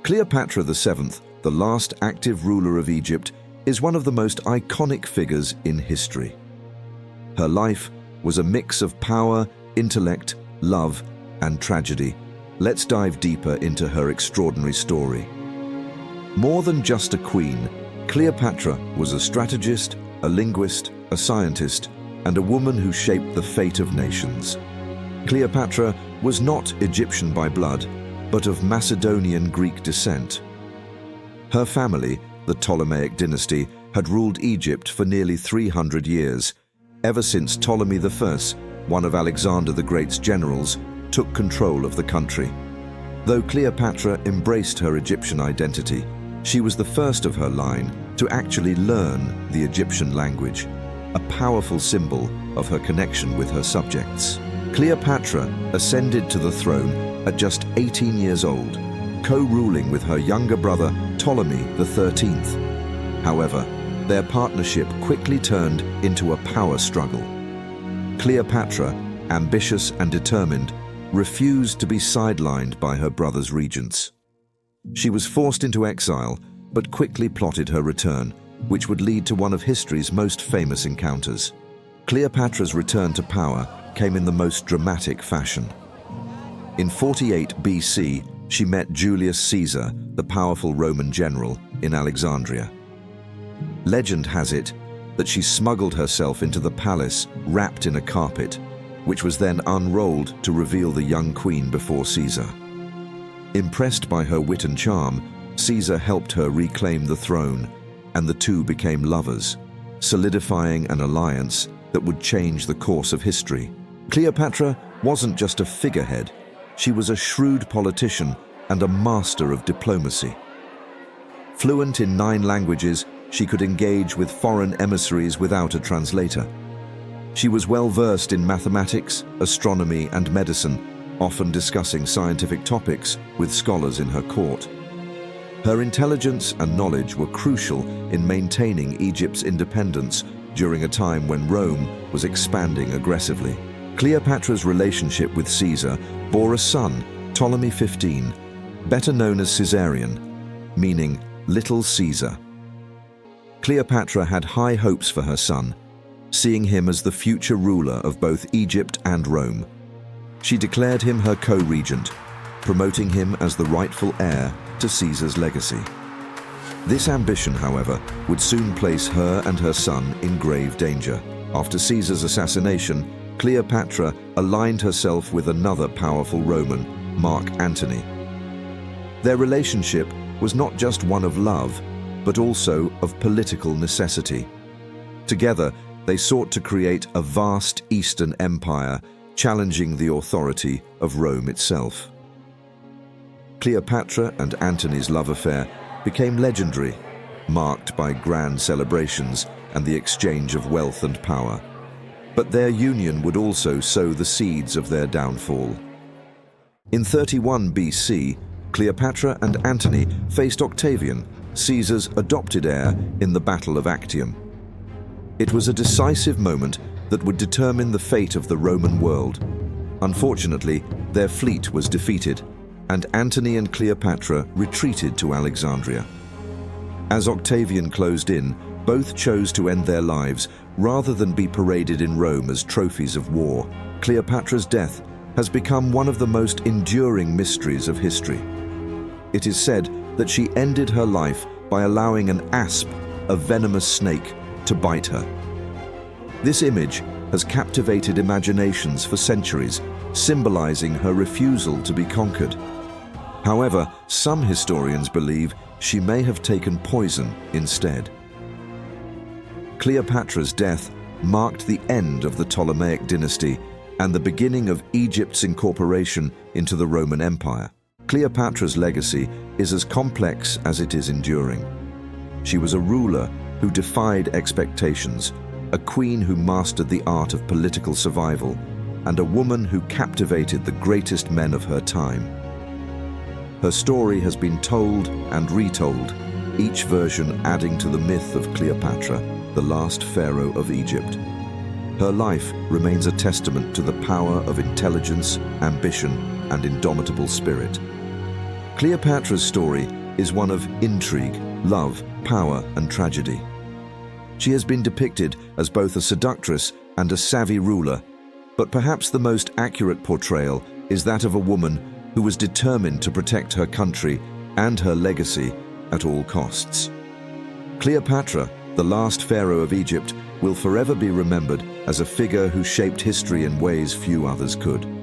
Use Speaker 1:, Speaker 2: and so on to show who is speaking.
Speaker 1: Cleopatra VII, the last active ruler of Egypt, is one of the most iconic figures in history. Her life was a mix of power, intellect, love, and tragedy. Let's dive deeper into her extraordinary story. More than just a queen, Cleopatra was a strategist, a linguist, a scientist, and a woman who shaped the fate of nations. Cleopatra was not Egyptian by blood, but of Macedonian Greek descent. Her family, the Ptolemaic dynasty, had ruled Egypt for nearly 300 years, ever since Ptolemy I, one of Alexander the Great's generals, took control of the country. Though Cleopatra embraced her Egyptian identity, she was the first of her line to actually learn the Egyptian language, a powerful symbol of her connection with her subjects. Cleopatra ascended to the throne at just 18 years old, co-ruling with her younger brother Ptolemy XIII. However, their partnership quickly turned into a power struggle. Cleopatra, ambitious and determined, refused to be sidelined by her brother's regents. She was forced into exile, but quickly plotted her return, which would lead to one of history's most famous encounters. Cleopatra's return to power came in the most dramatic fashion. In 48 BC, she met Julius Caesar, the powerful Roman general, in Alexandria. Legend has it that she smuggled herself into the palace wrapped in a carpet, which was then unrolled to reveal the young queen before Caesar. Impressed by her wit and charm, Caesar helped her reclaim the throne, and the two became lovers, solidifying an alliance that would change the course of history. Cleopatra wasn't just a figurehead, she was a shrewd politician and a master of diplomacy. Fluent in 9 languages, she could engage with foreign emissaries without a translator. She was well versed in mathematics, astronomy, and medicine, often discussing scientific topics with scholars in her court. Her intelligence and knowledge were crucial in maintaining Egypt's independence during a time when Rome was expanding aggressively. Cleopatra's relationship with Caesar bore a son, Ptolemy XV, better known as Caesarion, meaning Little Caesar. Cleopatra had high hopes for her son, seeing him as the future ruler of both Egypt and Rome. She declared him her co-regent, promoting him as the rightful heir to Caesar's legacy. This ambition, however, would soon place her and her son in grave danger. After Caesar's assassination, Cleopatra aligned herself with another powerful Roman, Mark Antony. Their relationship was not just one of love, but also of political necessity. Together, they sought to create a vast Eastern empire, challenging the authority of Rome itself. Cleopatra and Antony's love affair became legendary, marked by grand celebrations and the exchange of wealth and power. But their union would also sow the seeds of their downfall. In 31 BC, Cleopatra and Antony faced Octavian, Caesar's adopted heir, in the Battle of Actium. It was a decisive moment that would determine the fate of the Roman world. Unfortunately, their fleet was defeated, and Antony and Cleopatra retreated to Alexandria. As Octavian closed in, both chose to end their lives rather than be paraded in Rome as trophies of war. Cleopatra's death has become one of the most enduring mysteries of history. It is said that she ended her life by allowing an asp, a venomous snake, to bite her. This image has captivated imaginations for centuries, symbolizing her refusal to be conquered. However, some historians believe she may have taken poison instead. Cleopatra's death marked the end of the Ptolemaic dynasty and the beginning of Egypt's incorporation into the Roman Empire. Cleopatra's legacy is as complex as it is enduring. She was a ruler who defied expectations, a queen who mastered the art of political survival, and a woman who captivated the greatest men of her time. Her story has been told and retold, each version adding to the myth of Cleopatra, the last pharaoh of Egypt. Her life remains a testament to the power of intelligence, ambition, and indomitable spirit. Cleopatra's story is one of intrigue, love, power, and tragedy. She has been depicted as both a seductress and a savvy ruler, but perhaps the most accurate portrayal is that of a woman who was determined to protect her country and her legacy at all costs. Cleopatra, the last pharaoh of Egypt, will forever be remembered as a figure who shaped history in ways few others could.